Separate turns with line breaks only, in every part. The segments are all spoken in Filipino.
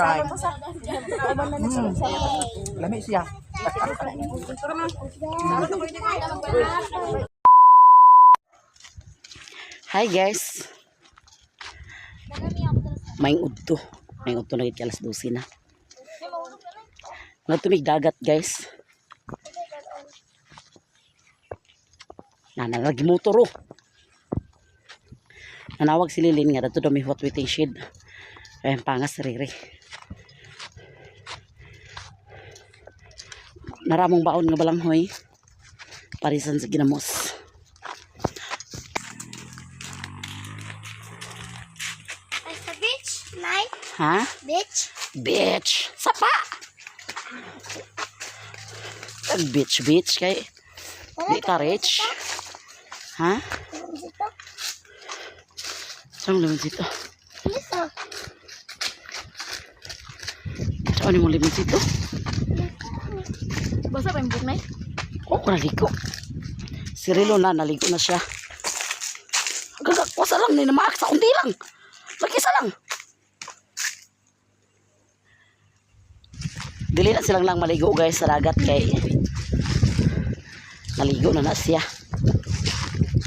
try. Lami siya. Hi guys. Maing udto na gid alas 12 na. Nga tumig dagat guys. Lagi motor oh. Nanawag si Lilin nga dato daw may hot waiting shed. Ayan pangas riri. Naramong baon nga balanghoy. Parisan sa ginamos.
Sa beach, night.
Ha?
Beach.
Beach. Sapa. Beach kay di ka rich. Ha? Saan limon dito? Saan mo limon dito?
Basa pa yung book na eh?
Oo, naligo. Si Rilo na, naligo na siya. Gagakwasa lang, ninamaak sa kundi lang. Mag-isa lang. Dili na silang lang maligo guys sa dagat kay naligo na siya.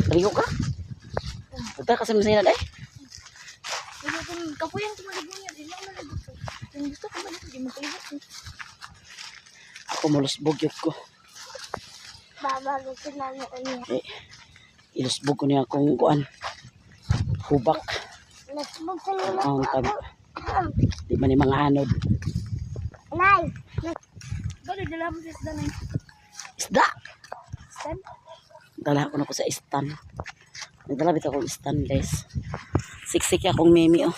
Naligo ka? Punta kasi masaya na eh.
Kapo yung tumaligo niya. Hindi ako naligo ko. Yung gusto ko maligo, hindi mo kaligo.
Ako mulusbog yun ko.
Babagutin na niya niya.
Ilusbog ko niya akong kuan. Hubak.
Nasbog sa nila.
Ang pag di man ni mga anod.
Nay! Balik, dala mo sa isda na yun.
Isda!
Stan?
Dala ko na ko sa istan. Nagdala bita akong istan guys. Siksik akong memi oh.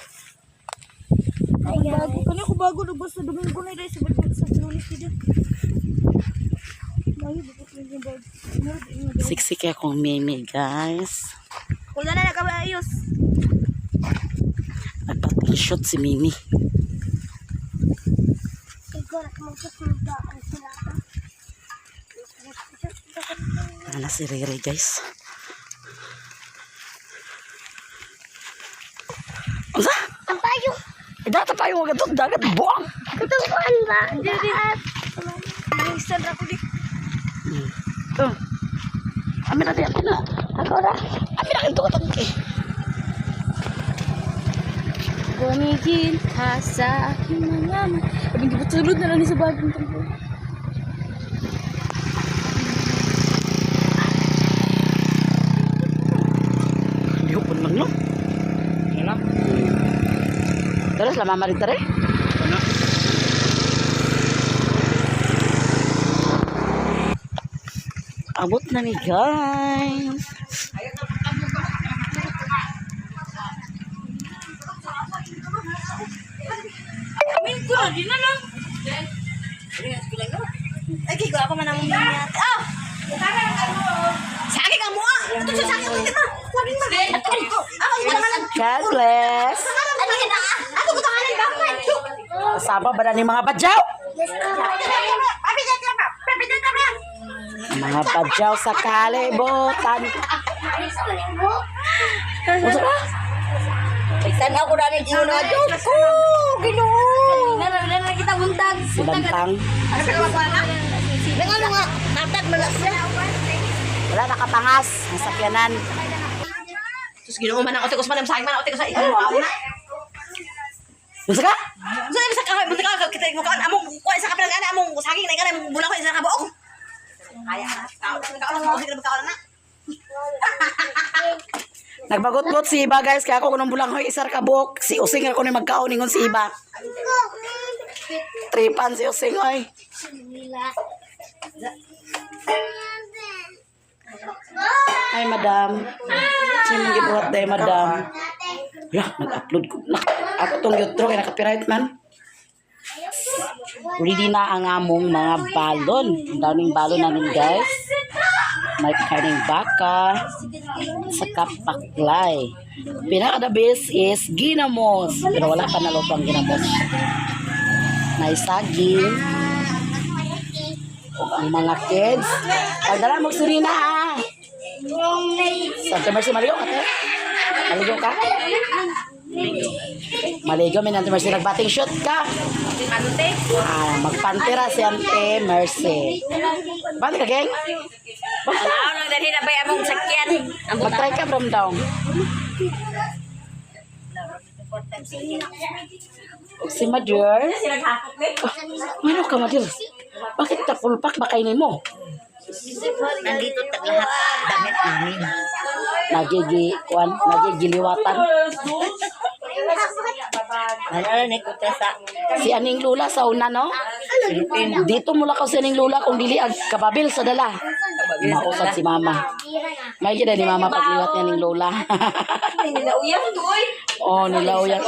Ay, bago. Kanya ko bago lubos sa Domingo na rin. Sa Lunes dito. Bago, bukot lang yung bago.
Siksik akong memi guys.
Kula na nakabayos.
Nagpa-t-shirt si Mimi. Ano si Riri guys? Ano?
Ang payo.
Data pa yung mga dagat buang.
Katawan ba? Jadi ang isang ako di.
Oh. Amin na diyan na. Ako na. Amin na ito katangki.
Bumigil ka sa aking mga abing di patulod na lang sa bagong tempo.
Hindi ko pun lang no. Ano? Terus lama marin tare? Ano? Abot na ni guys.
Minggu di na lang. Lagi ko ako man ang minyak. Ah! Sakit kamu ah. Ito sa sakit mo kita. Sabi mo.
God bless.
Ako ko tangan ng bakit.
Kasama ba na ni mga badyaw?
Papi dito pa. Papi dito pa.
Mga badyaw sa kalibutan. Masa ka?
Isan ako na rin yun na Diyos ko. Ginoo. Na kita buntag.
Bantang.
Dengan mga natat malas siya.
Wala nakapangas. Ang sakyanan.
Terus ginoo man ang otik ko sa manam sa akin man otik ko sa ikaw na.
Masa ka?
So ibig sabihin bunta ka kita mo kaan among kuha sa kapilang ana among saging na kana bulang ko isa ka buok. Kaya na tao ka lang mo sige ka na.
Nagbagot-got si Iba guys. Kaya ako kunong bulanghoy isar kabuk. Si Using ako na magkaon ingon si Iba. Tripan si Using oy. Hi madam. Sino gibuhat day madam? Lah, nag-upload ko. Ako tong YouTube kay naka-copyright man. Ready na ang among mga balon. Ang daming balon namin guys. May karning baka sa kapaklay. Pinaka the best is ginamos. Pero wala pa naluto ang ginamos. May saging. O ang mga kids. Pagdala mo surina ha. Santa Mercy Mario ate. Maligo ka? Maligo, may Ate Mercy. Nagbating shoot ka. Magpantira si Ate Mercy. Balik ka, geng?
Ano nang dali na ba among sakyan?
Mag-try ka from down. O si Madur. Ano ka, Madur? Bakit tapulpak ba kainin mo?
Nandito lahat damit namin.
Nagigiliwatan.
Ano ni Kutesa?
Si Aning Lula sa una, no? Dito mula ka si Aning Lula kung dili ang kababil sa dala. Mausap si Mama. May gina ni Mama pagliwat niya Aning Lula.
Nilauyang doy.
Oh, nilauyang.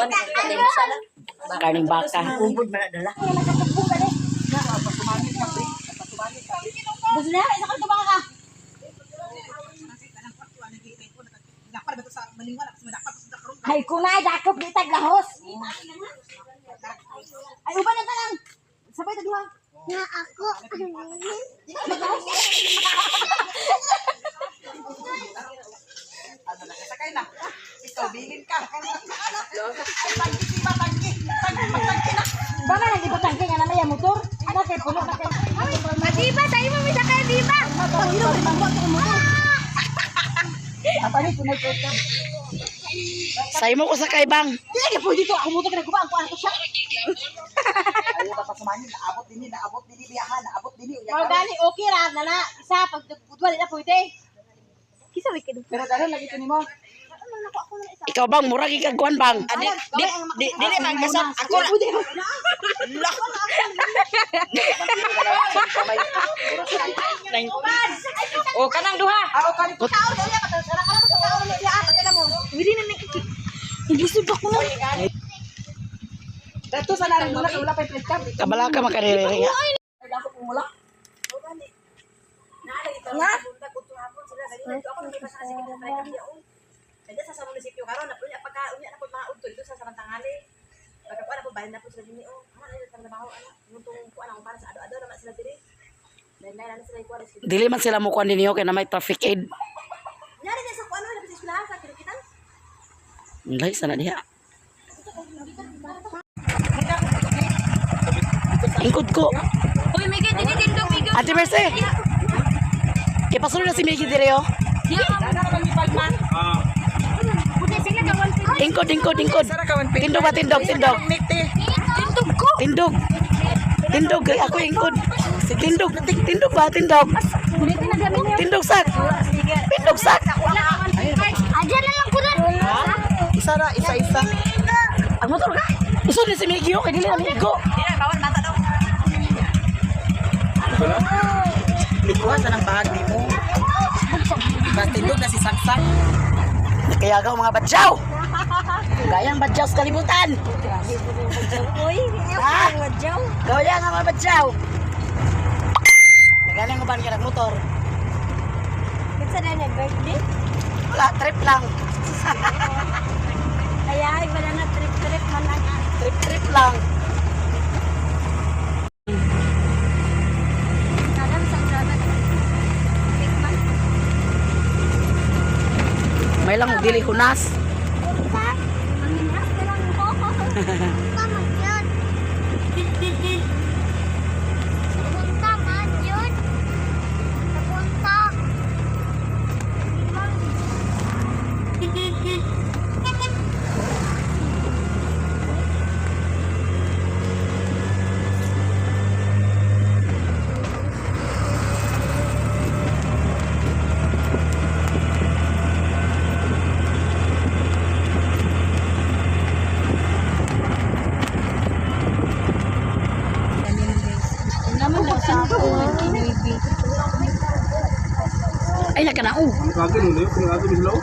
Karning baka.
Ubod man dala.
Gusto na, isa ka ito baka ka. Ay, kung dakop di taglahos. Ay, uban na lang. Sabay na duha.
Na ako.
Sakay na. Ikaw, bilin ka. Baka nang ibutang ka nga naman yung motor. Ano kay puno na kay.
Diba, tayo mo bisa kayo, diba?
Apa ni punay ko ka?
Say mo ko sa kaibang.
Hindi ka pwede to. Ako motor ka nagkubaan ko ano siya. Ayaw ka pa sumanin. Naabot din biyahan. Naabot din. Mga gani, okay ra. Nana, isa, pag budwal na pwede.
Kisa wikid.
Pero dahil lagi ito ni mo.
Ikaw bang murag ikagkuan bang?
Dili man kasap ako na. O kanang duha.
Ako ka nito tao dali ka tara ka mo tao ni ya patay mo.
Hindi na nakikik. Igisod ako na.
Dato sa narin wala ka wala pa press card.
Kabala ka makaririring.
Dato ko wala.
Nga?
Kada sa munisipyo karon na punya pagka unya na pud mga udto dito sa Samantangali. Pagka po na po bayan na po sila dinhi oh. Ano na trabaho ana. Ngutong kuan ang para sa ado-ado na sila diri. Dahil na sila ikuan.
Dili man sila mo kuan dinyo kay na may traffic aid.
Nyari din sa kuan na sa eskwelahan sa Kirikitan.
Lay sana diha. Ingkod ko.
Uy, Miggy, tinitindog, Miggy.
Ate Mercy. Ipasulod na si Miggy dire oh. Ingkod. Tindog ba tindog.
Tindog ko.
Tindog kay ako ingkod. Tindog ba tindog. Tindog sak.
Aja na lang ko na.
Isa.
Ang motor ka. Iso ni si Miggy oh kay dili na ligo.
Dili bawal bata daw.
Likuan sa nang bahag mo. Batindog na si Saksak.
Kaya ka mga badyaw. Gayang badyaw sa kalibutan.
Uy,
Ah?
wadyaw.
Gaya nga mga badyaw. Nagalang uban ka ng motor.
Kita na niya birthday.
Wala, trip lang.
Kaya, iba na trip man lang.
Trip lang.
Kadam sa drama. Tikman.
May lang dili hunas.
Punta. Manginas na lang ko. Punta man yun. Punta man yun. Punta. Naman daw sa ako.
Ay, nagkanao.
Pinagagin mo na yun? Pinagagin mo sila o?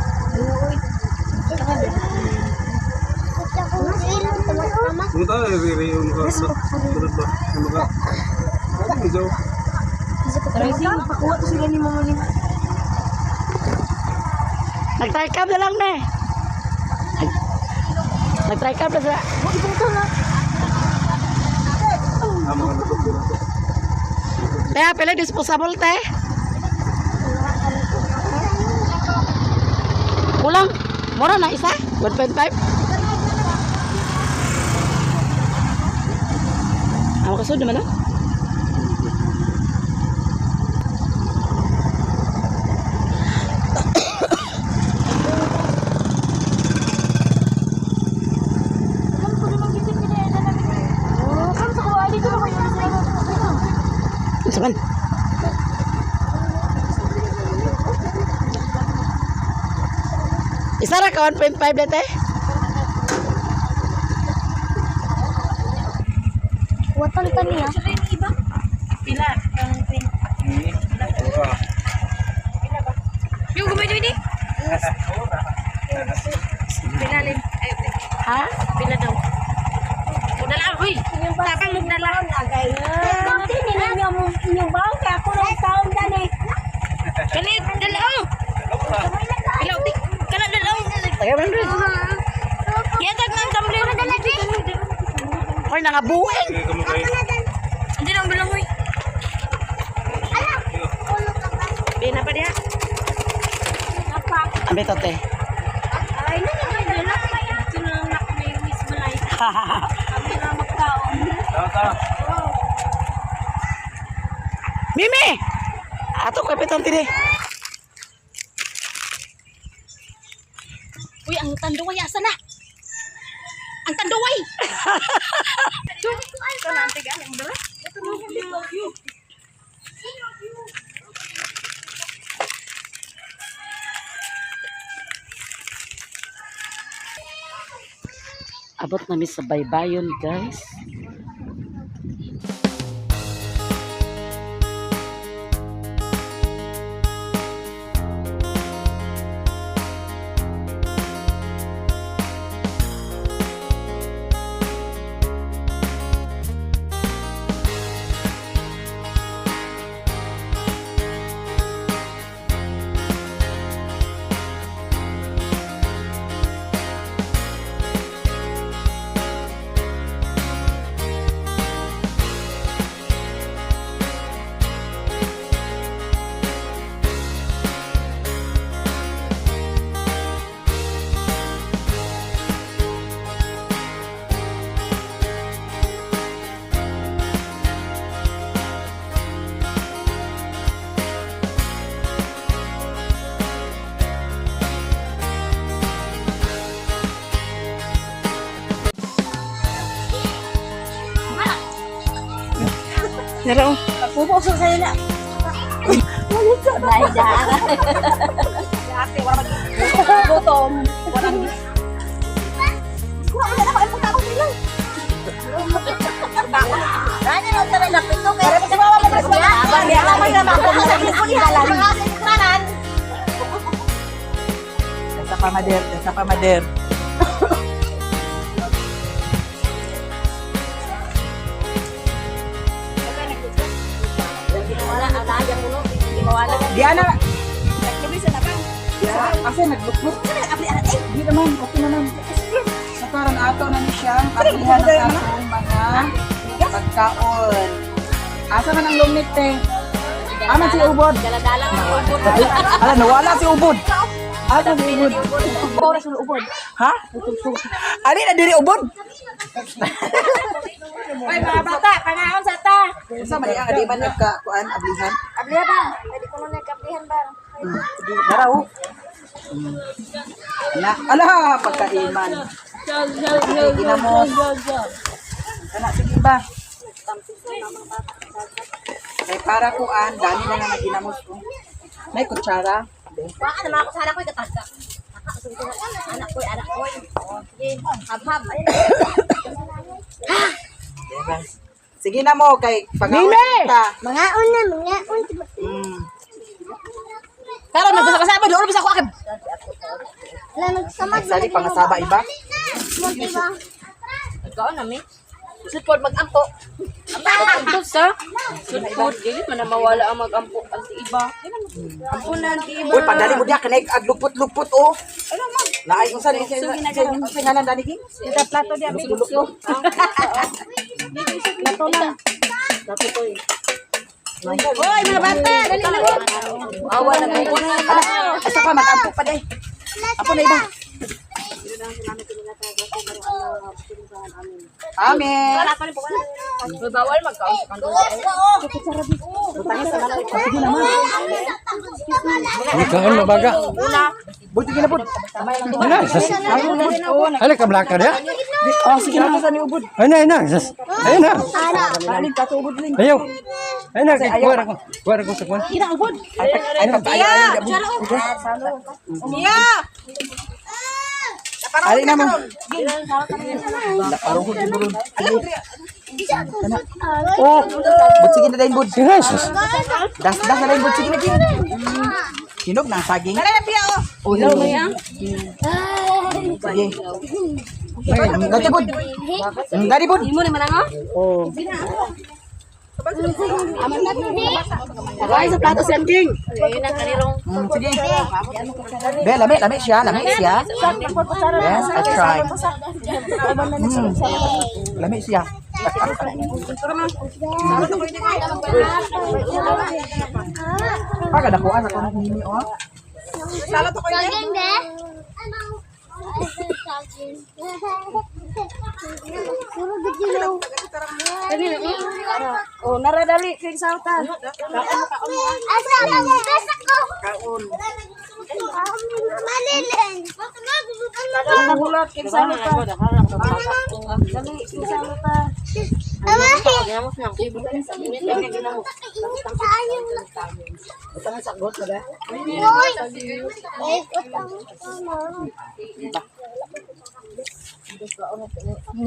Pumunta na yung sunod ba? Ano ka? Pinagagin mo sila o?
Pakuha to sila ni Mama ni.
Nag-try cab na lang na eh. Nag-try cab na sila.
Mga natok ko na to.
Kaya pala disposable te. Kulang. Mura na isa. 1.5. Ako kasunod naman ah. Saman. Isa ra ka 1.5 dete?
Watan ka niya.
Pila? Yung gumay dito. Pila rin.
Ha?
Pila daw. Mudala, huy. Tapang mudala.
Dati nila inyong baon kaya ako ng taon dyan eh.
Kanit, dalaw. Ilaw, tik. Kanat dalaw.
Tagay man rin.
Yatag ng tumbler.
Hoy nangabuhin.
Kamu kayo.
Hindi nang bilang, huy. Bina pa diya.
Ambe to te.
Ay, nila. Tinulak na yung Miss Malay. Kami na magkaon.
Tata.
Mimi. Ato kay petang tiri.
Uy, ang tanduway asa na? Ang tanduway. Ito na, antiga. Ang dala. Ito na,
Abot namin sa baybayon, guys. Naro.
pupuso sa'yo na.
Dahil daan.
Dati, wala mag- gutom. Walang... Kuha mo na ako, ay punta ako sila.
Kanya lang sa lapit to.
Pero kasi mama mo tres ba?
Abang yan lang.
Abang yan lang. Kung sa kulihan, mga sinikunanan.
Sa pamader.
Wala, atayang mo no. Hindi mawala.
Diana.
Nagkabisa na ba?
Kasi naglukot.
Eh,
Di naman, okay naman. Sa karon ato na ni siya, pagkuhan na akong mga pagkaon. Asa man ang lumit te? Aman si Ubod.
Dala-dala ng ubod.
Ala, nawala si Ubod. Ano si Ubod?
oras ng ubod.
Ha? Ani na diri Ubod?
Ay, mga bata, panaon sa ta.
Sa man ang adiman nagkakuan ablihan.
Abliha ba? Pwede ko na nagkaplihan ba?
Daraw. Na, ala pagkaiman. Ginamos. Kana sige ba? Kay para kuan, dami na nga ginamos ko. May kutsara.
Baka naman ako sana ko'y katagka. Anak ko'y. Sige, hab-hab.
Sige na mo kay pag-awit ta.
Mga una, mga una.
Pero nagbasa-basa ba? Doon bisa ko akin.
Wala nagsamad.
Sali pangasaba iba.
Munti ba?
Ikaw na, mi.
Sipod mag-ampo. Ampo sa? Sipod. Dili man na mawala ang mag-ampo. Ang iba. Ampo na ang iba.
Uy, padali mo diya kanay aglupot-lupot oh. Ano man? Naay kung saan pingalan dani king?
Ito plato diya. Plato lang. Plato ko eh. Hoy, mga bata! Dali na mo!
Awa na mo.
Ala, asa pa mag-ampo pa day. Apo na iba.
Amin.
Wala pa rin po. Bawal magkaon sa kanto.
Kaon mabaga.
Buti gina bud.
Ana, sas. Ala ka blaka dia.
Oh, sige na sa ni ubod.
Ana, sas. Ayun na.
Kanin ka to ubod ling.
Ayaw. Ayun na, kuwara ko. Kuwara ko sa kuwan.
Ay papaya.
Mia!
Ali na mo. Parang ko siguro. Oh, bud sige na dayon bud.
Yes.
Das na dayon bud sige na din. Hinog ng saging.
Wala na Pia oh.
Oh, hinog. Sige. Dati bud. Dati bud.
Imo naman ako?
Oh.
Guys, sa plato si King.
Ayun na kanirong.
Sige. Be, lami siya. Yes, I try. Lami siya. Pagkadakuan ako ng mimi, oh.
Sala to ko yun.
Oh, naradali kay sautan. Nagulat kay sautan. Dali kay sautan.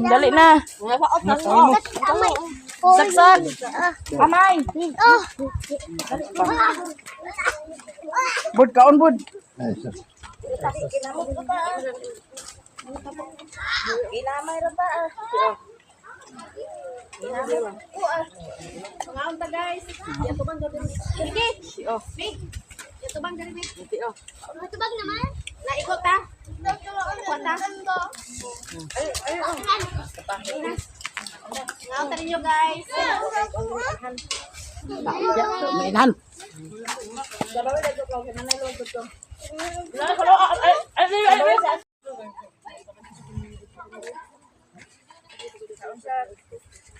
Dali na. Saksak. Amay.
Bud, kaon bud.
Inamay ra ba? Ngaon ta guys. Yato bang gabi. Sige. Yato bang gabi. Matubag naman. Naikot ta. Kwanta. Ngaon ta ninyo guys.
Mainan.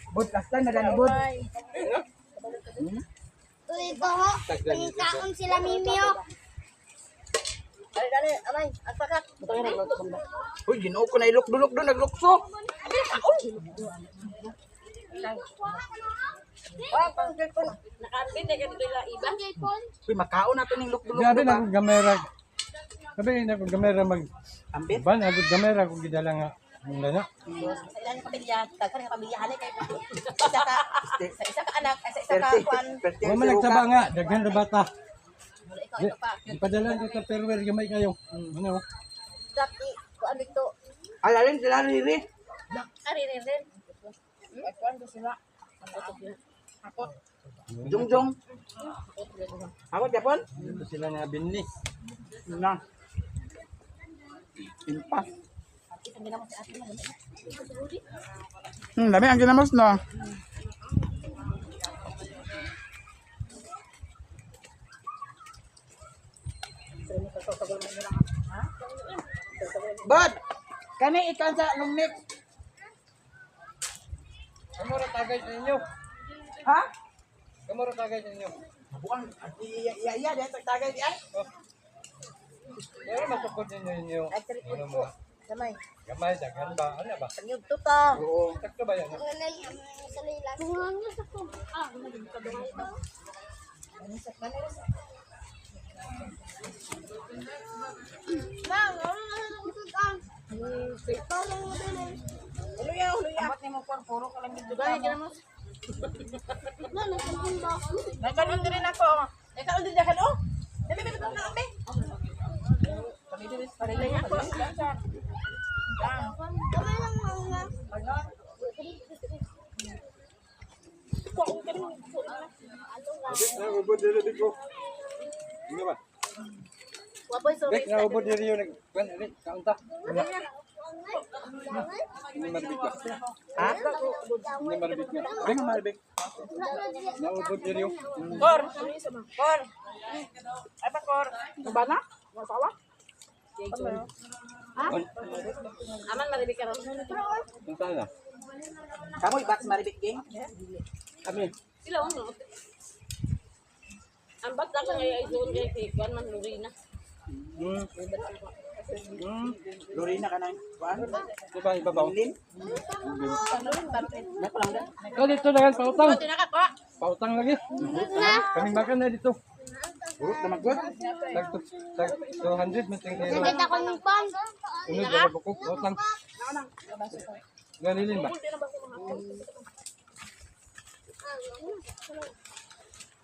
Bud, kastan na dani bud.
Kaon sila Mimio.
Dali, amay. Agpakat.
Uy, ginoo ko na ilok-dulok doon, naglukso.
Nakarbin na ganito yung iba.
Uy, makaon na to ng ilok-dulok.
Grabe
diba?
na akong gamera. Sabi na akong gamera mag
Ambit?
ban, ako gamera ko gidala nga. Ang lana.
Sa ilang pamilya, tagkan ng pamilya halay kay sa isa ka anak, sa isa ka kuan.
Wa man nagsaba nga, daghan ra bata.
Ikaw ito pa.
Ipadala ko ta perwer gamay kayo. Ano?
Dati kuan dito.
Alalin sila riri.
Ari rin. Kuan ko sila.
Jungjong. Ako, Japon?
Dito sila nga binli.
Na. Impas. Dami ang ginamos, no? Bud! Kani ikan sa lungnik.
Kamura tagay sa inyo.
Ha?
Kamura tagay sa inyo.
Buang, iya, dia tagay di ay.
Pero masukod ninyo. Ano mo?
Samay.
Gamay, daghan ba? Ano ba?
Panyud to ta.
Oo.
Sakto ba yan?
Uluya. Amat ni mo kuan puro ka lang dito. Gaya ginamos. Nagkaroon din ako. Nagkaroon din ako. Dami ba ito na be? Parilay ako.
Ubod diri dito. Ano ba?
Wapoy so.
Bek na ubod diri yo nag kan ali kaunta. Ini marbik ba?
Ha?
Ini marbik ba? Bek marbik. Na ubod diri yo.
Kor. Kor. Ay pa kor.
Bana? Masawa?
Ha? Aman maribik ka ron.
Unta na?
Kamu ibat maribik ging?
Kami.
Sila ano? Ang bata ko ngayon ay doon kay Kikuan man Lorena.
Lorena ka na. Kuan?
Diba, iba ba?
Lin?
So, dito na yan, pautang. Pautang lagi. Kaming makan na dito.
Urut na magod.
Tag 200, may tingin na.
Ako ng pan.
Unod na buko, pautang. Galilin ba?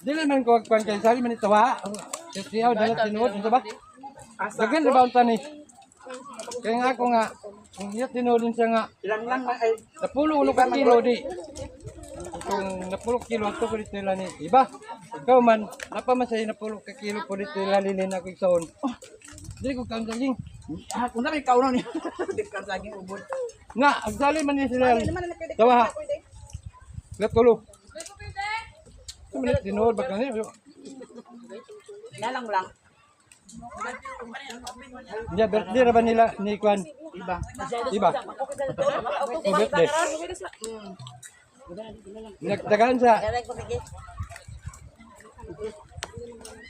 Dili man ko agpan kay sari man ito ha. Siyaw dalat tinuod ito ba? Dagan ba unta ni? Kaya nga ako nga, kung iya tinuodin siya nga,
Ilang lang ay
napulo ulo ka kilo di. Kung napulo kilo ito ko dito ilan ni. Iba, ikaw man, napamasay napulo ka kilo po dito ilan lilin ako iksaon. Dili ko kaon saging.
kung na may kauno ni. Di ka saging ubod.
Nga, agsali man ni sila. Tawa ha. Natulo. Kumalit tinuod ba kanina?
Nalang lang.
Ya, birthday ra ba nila ni Kwan?
Iba.
Iba? O birthday? Nagtagaan sa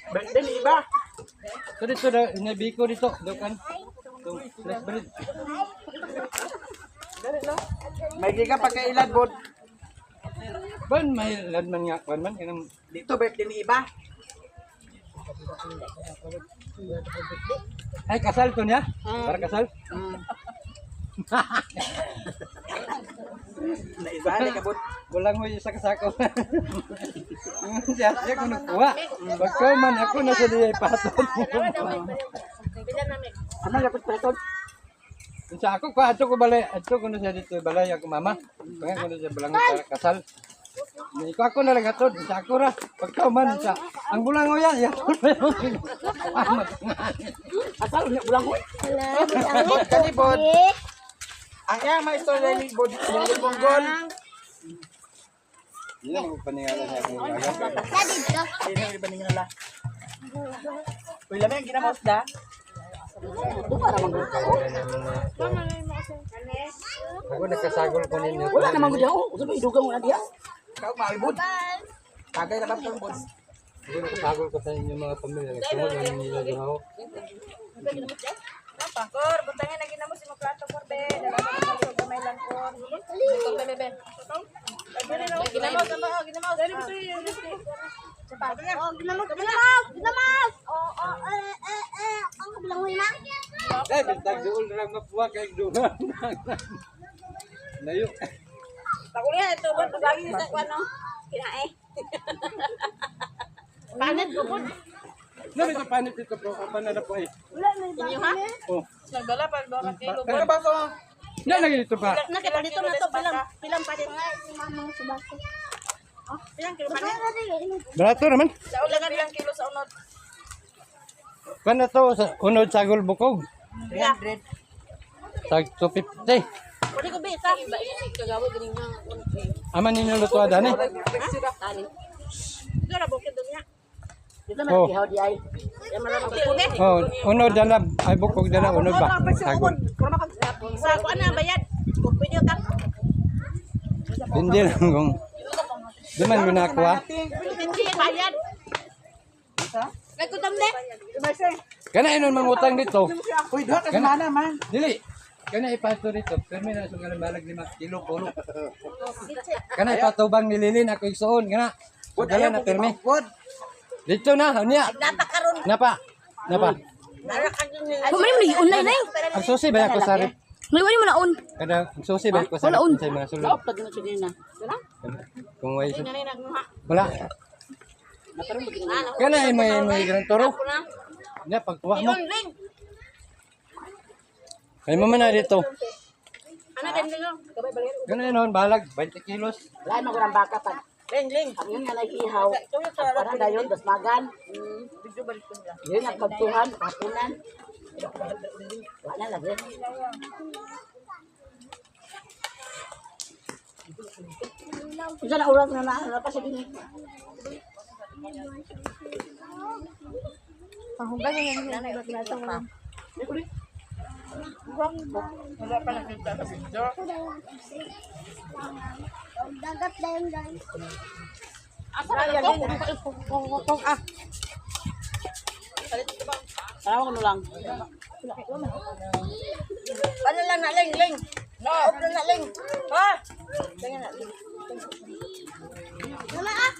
Birthday ni iba.
so dito na nabiko dito. Dokan. Itong fresh bread.
May giga pagkailad bod.
Ban, may ladman nga Kwan man. Kanang
Dito birthday ni iba.
ay, kasal to niya? Para kasal?
Na iba ni kabot.
Walang mo isa kasako. Siya ko nagkuha. Bagkaw man ako na sa diya ipaton.
Ano yapot patod?
Sa ako pa ato ko balay, ato ko na siya dito balay ako mama. Pangan ko na siya balang para kasal. Iko ako na lang atod, sa ako ra. Pagkaw man sa ang bulangoy ya.
Asal unya bulang ko. Bod kani bod. Ang iya may istorya ni bod bonggol.
Hindi mo paningala sa akong laga.
Sino iba ninyo nala? Uy, lamay ang ginamos da.
Ako nagkasagol ko ninyo.
Wala naman ko diyan. Usa ba idugang mo na diya?
Kau mau bod. Tagay na ba tong bod?
Ako nagkasagol ko sa inyong mga pamilya. Nagsunod lang nila doon ako.
Pakor, butangin na ginamos mo plato por be. Dala sa gamay lang por. Ito bebe. Ginamos ba? Ginamos. Dali bito yun.
Eh, bintag doon lang mapuwa kay doon. Layo.
Pakuya ito bod bagi sa kuno. Kinae. Panit ko pod.
Nabi sa panit dito bro. Apa na po eh.
Inyo ha?
Oh.
Nagdala pa 2 kilo.
Ano ba so?
Yan lagi dito pa.
Nakita dito na to pilang pa din. Pilang kilo pa din.
Barato naman.
Sa ulangan ilang kilo sa unod.
Kan na to sa unod sagol bukog.
300.
Tag 250.
Pwede ko bisa. Iba ini kagawa ganing nga.
Aman ninyo luto adani.
Tani. Ito na bukid doon niya.
Dito man
Oh.
ihaw di ay.
Yan malamang puti.
Oh, unod dala ay bukog dala unod ba? Sagol.
Sa kuan na bayad. Pwede ka.
Hindi lang kung di man mo nakuha.
Hindi bayad. Nagkutam de.
Kana inon mangutang dito.
Uy, duha ka semana man.
Dili. Kana ipato dito. Permi na sa balag 5 kilo pulo. Kana ipatubang nililin ako igsuon kana. Dala na permi.
Bod.
Dito na, unya.
Napakaron.
Napa. Napa.
Kumani mo na online na
Ang susi ba ako sari?
Maliwani mo na on.
Kada ang susi ba ako sari? Sa mga sulod.
Laop tag na sige na.
Kung way
Nani nagmuha.
wala.
Nakaroon mo gid.
Kana ay may grand toro. Na pagkuha mo.
Ling.
Ay mo man na dito.
Ana din dilo. Gabay balir.
Kana inon balag 20 kilos.
Wala man ko ng baka pag.
Ling.
Ang yun nga nag-ihaw.
Tuyo sa
Para dayon das magan.
video balik ko nila.
Yun ang pagtuhan, pakunan. Wala lagi. Isa na oras na pa sa dinig.
Pahugan yan yung nasa ko.
Wala pa nakita sa video.
Dagat na yun, guys.
Asa ka na to? Ah.
Tawag ano lang.
Ano lang na, Ling? No, open na, Ling. Ha? Tingnan na, Ling.
Mama, ah!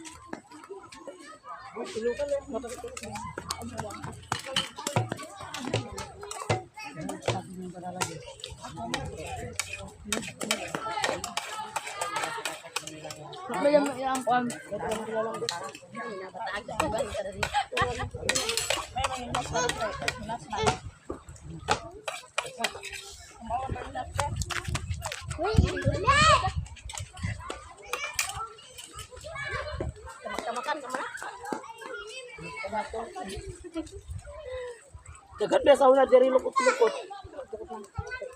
Uy, wala!
Makan ka mana?
Dagan ba sa una diri lukot-lukot.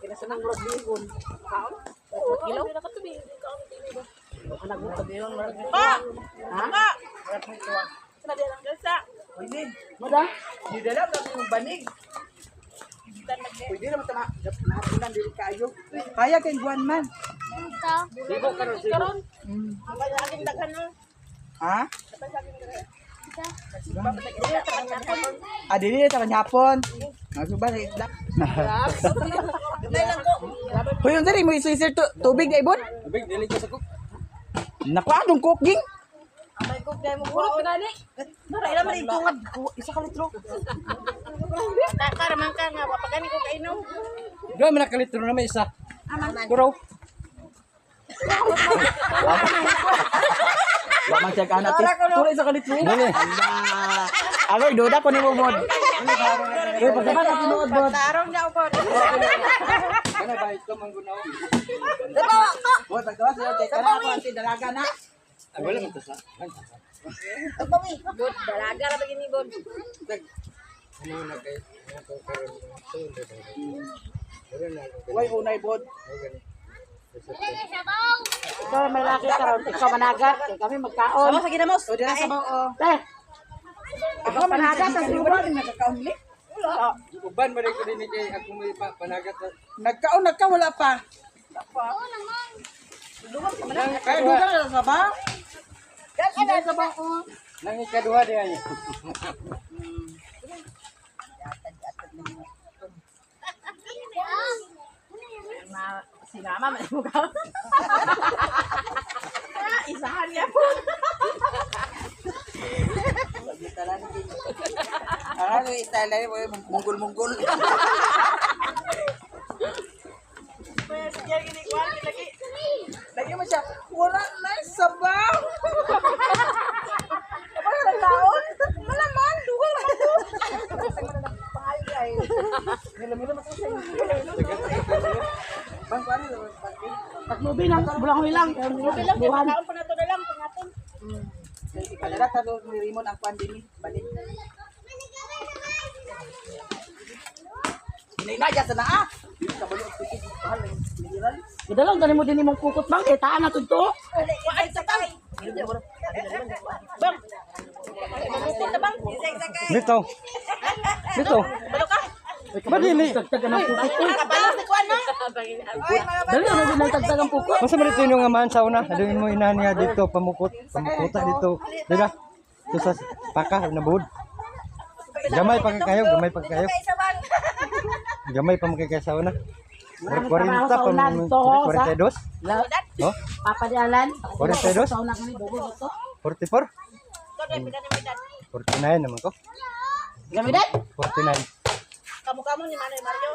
Kinasanang murag bigon. Kaon? Kilaw? Wala ka tubi.
Anak mo kabilang marag.
Pa! Ha? Sabi lang gasa.
Pwede.
Mada?
Di dala natin yung banig. Pwede naman tama. Napunan dili kayo. Kaya kay buwan man.
Ito.
Sibo karon sibo.
Wala aging daghan no.
Ha?
Ito.
Dili ta hapon. Nagsuba sa isla.
Gamay lang ko.
Hoy, yung dali mo isisir tubig ay bon.
Tubig dili ka sa cook.
Naku, adong cooking.
Amay ko dai mo ko gani. Nara ila man itungad. Isa ka litro. Karaman ka nga papagani ko kainom.
Dua man nakalitro na may isa. Kuraw.
Wa man check ana ti. Puro isa ka litro.
Dili.
Agoy, duda ko ni mo bod. Hoy, pagkaba ka tinuod bod.
Tarong na ko.
Kana ba ito manggunaw?
Bod, pagkaba sa kay kana ako ang dalaga na.
Ang wala man to sa.
Pagbawi. Bod dalaga ra bagini bod.
Ano na kay ato karon.
Way unay bod.
Ikaw may laki karon, ikaw managat, kay kami magkaon.
Sama sa ginamos.
O dira sa bao.
Eh. Ako managat ang
Siguro din nagkakaon ni.
Uban ba rin ko din kay ako may panagat.
Nagkaon wala pa. Kaya duda na sa ba?
Nang ikaduha di ay.
Sinama man mo ka. Isahan niya po.
Ano italay mo munggol-munggol.
Sige gini ko lagi.
Lagi mo siya. Wala na sabaw.
Apa ka taon? Malaman duha man to.
Milo-milo mo sa Bang, paano naman?
Paglubi lang, bulang ilang.
Bilang
Buwan.
kaon pa nato na lang pangaton.
Kalera tado ni Rimon ang pandemic. Balik. Hindi na dyan sa naa. Kabalo ang pitig. Bahal ang piliran.
Gadalang gani mo din imong pukot bang kay taan na tudto.
Wa ay sakay. Bang. Mamukot na bang? Sakay.
Dito. Dito.
Balo ka.
Madili.
Tagtagan ang pukot.
Kabalas ni kuan na.
Dali ano din ang tagtagan pukot.
Masa man ito yung nga man sa una. Aduin mo inahan niya dito pamukot. Pamukuta dito. Dila. Ito sa paka na buod. Gamay pa kayo, gamay pa kayo.
Isa bang.
Gamay pa mo kayo sa una. 40
sa
pa
ulan
mo.
to,
42. Oh,
Papa di Alan.
42.
Sa una kami dugo to.
44.
Kaya pila ni Midan.
49 naman ko.
Gamidan.
49.
Kamu ni Manoy Mario.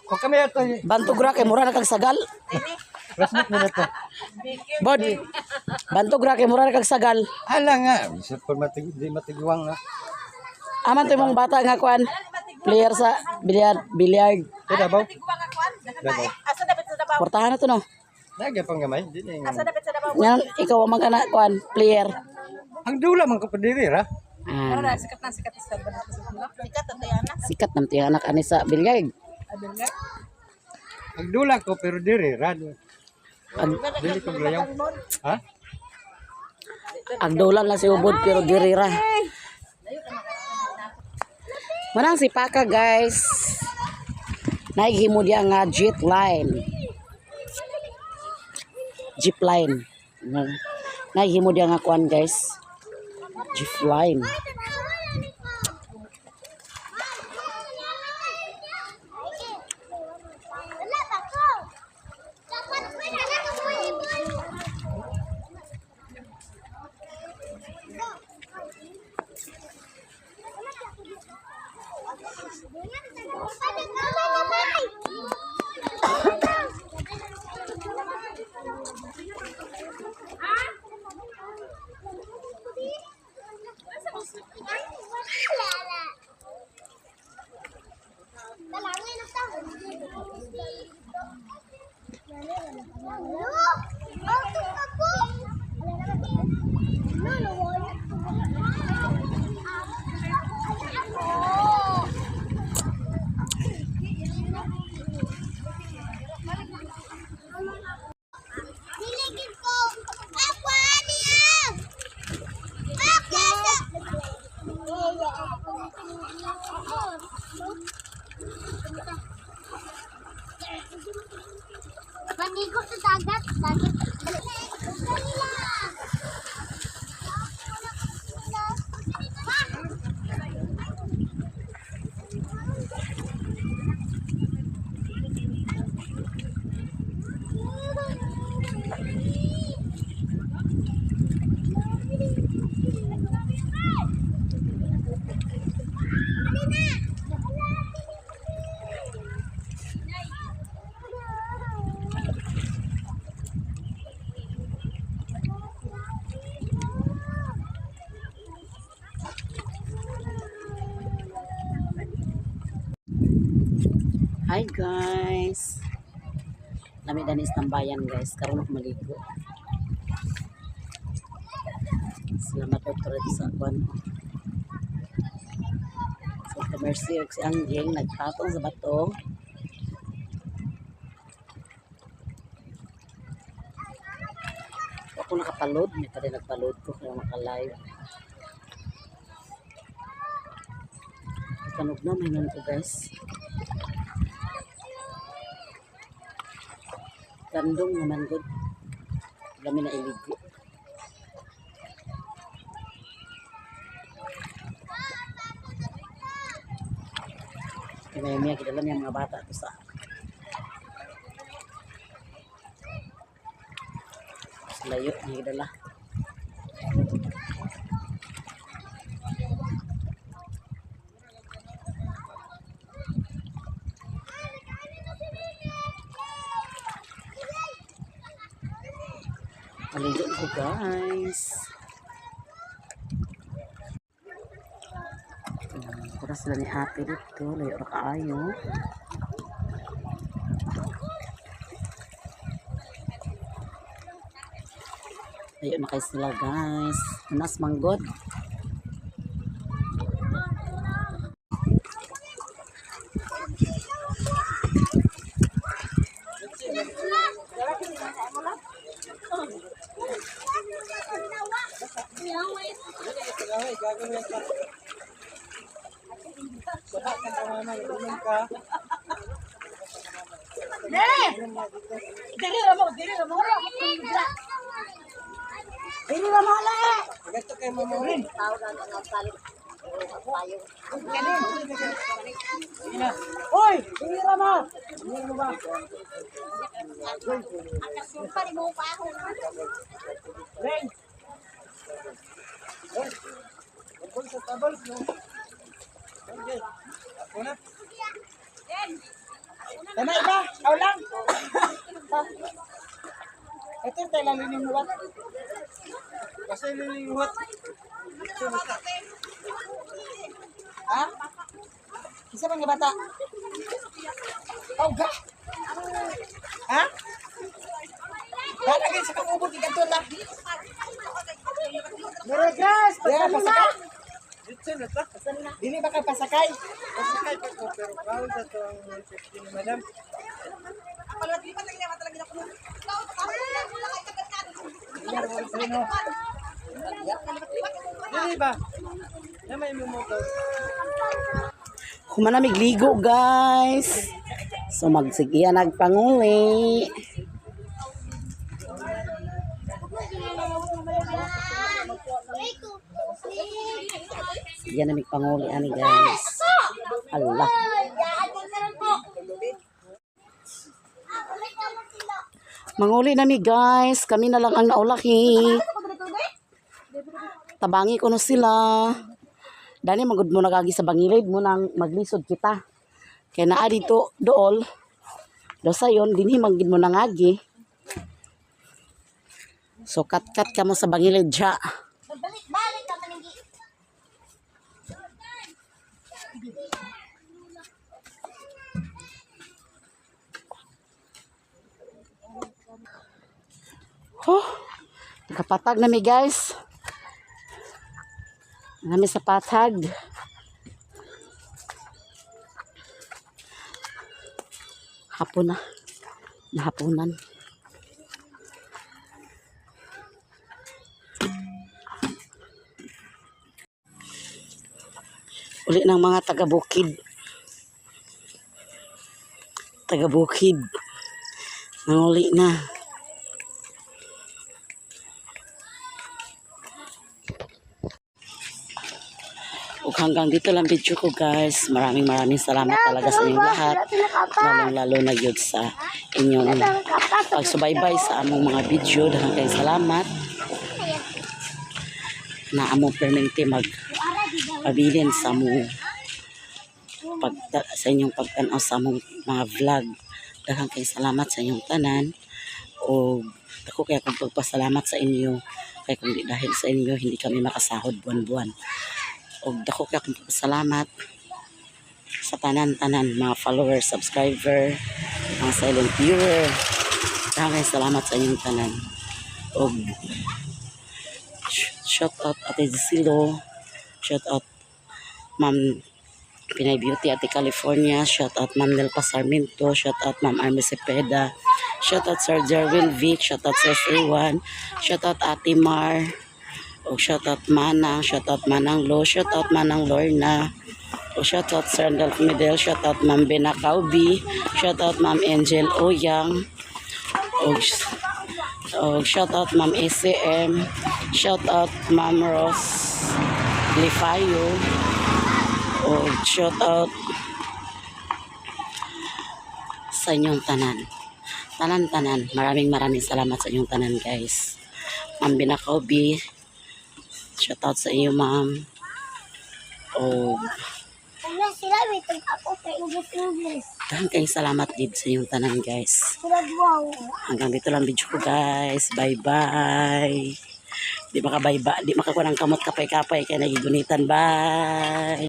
O kami ito.
Bantog ra kay mura na kag sagal.
Classmate mo na ito.
Bod. Bantog ra kay mura na kag sagal.
Hala nga. Isa po di matiguang nga.
Aman to imong bata nga kuan. Player sa billiard.
Ito dabaw.
Tigwa nga kuan.
Dabaw.
Asa dapat sa dabaw?
Portahan na to no.
Nagya pang gamay. Di na
Asa dapat sa dabaw?
Yan ikaw man kana kuan player.
ang dula man ko padiri ra.
Ah,
Sikat na sikat sa banat sa bulak. Sikat at yana.
sikat nam tiyan anak ani sa billiard.
Ang dula ko pero diri ra.
Ag,
Dili ko glayaw. Ha?
agdolan lang si ubod pero dirira. Manang si Paka guys. Naghimo diya nga jet line. Jeep line. Naghimo diya nga kuan guys. Jeep line.
Maligo sa dagat. Dagat.
Hi guys. Lami danis ng bayan guys. Karon ako maligo. Salamat po rin sa kwan. So, Mercy si Angjing nagpatong sa bato. Ako nakapaload. May pa rin nagpaload ko kaya makalive. Kanog na may nun ko guys. Kandong naman good. Dami na iligo. Kaya kita lang yung mga bata ito sa layo niya kita lang. Maligo ko guys. Para sila ni ate dito. Layo na kaayo. Layo na kayo sila guys. Manas manggod. Oy, dira mo. Dira ba?
Pari mo pa ako.
Ren. Ren. Sa tabal mo. Okay. Ako na. Tama ba? Aw lang. Ito tayo lang linimuwat. Kasi linimuwat. Ha? Isa bang bata? Oh, ga. Ha? Lagi sa kangubog ikanto na. Mere guys, pasakay. Dili ba ka pasakay? Pasakay pa ko pero bawal sa to ang 15 ni madam.
Paglaglipat lagi na talaga ako.
Dili ba? Namay mo mo daw.
Kumanamig ligo guys. So magsigiya nagpanguli. Yan na panguli ani guys. Allah. Manguli na mi guys. Kami na lang ang naulaki. Tabangi ko no sila. Dani magud mo nagagi sa bangilid mo nang maglisod kita. Kaya naa dito dool. Do sayon dinhi manggid mo nangagi. So kat-kat ka mo sa bangilid siya.
Balik ka maninggi.
Kapatag na mi guys. Nami sa patag. Hapon na. Nahaponan. Uli ng mga taga-bukid. Taga-bukid. Nanguli na. Ug hanggang dito lang video ko guys. Maraming salamat talaga sa inyong lahat. Lalong-lalo na yun sa inyong pagsubaybay sa among mga video. Daghang kayong salamat. Na among permente magpabilin sa among sa inyong pagtanaw sa among mga vlog. Daghang kayong salamat sa inyong tanan. O ako kaya kung pagpasalamat sa inyo. Kaya kung di dahil sa inyo hindi kami makasahod buwan-buwan. O dako kaya kung salamat sa tanan-tanan mga followers, subscriber, mga silent viewer. Daghang salamat sa inyong tanan. O shout out Ate Zisilo, shout out Ma'am Pinay Beauty Ate California, shout out Ma'am Nelpa Sarmiento, shout out Ma'am Army Cepeda, shout out Sir Jerwin Vic, shout out Sir A1, shout out Ate Mar, o shout out Manang, shout out Manang Lo, shout out Manang Lorna, o shout out Sir Randolph Medel, shout out Ma'am Bena Kaubi, shout out Ma'am Angel Oyang, o shout out Ma'am ACM, shout out Ma'am Ross Lifayo, o shout out sa inyong tanan. Tanan-tanan. Maraming salamat sa inyong tanan guys. Ma'am Bena Kaubi, shout out sa iyo ma'am. O
Wala sila waiting ako kay English.
daghang kayong salamat din sa inyong tanan guys.
Sila wow.
Hanggang dito lang video ko guys. Bye bye. Di makakuha ng kamot kapay-kapay kaya nagigunitan. Bye.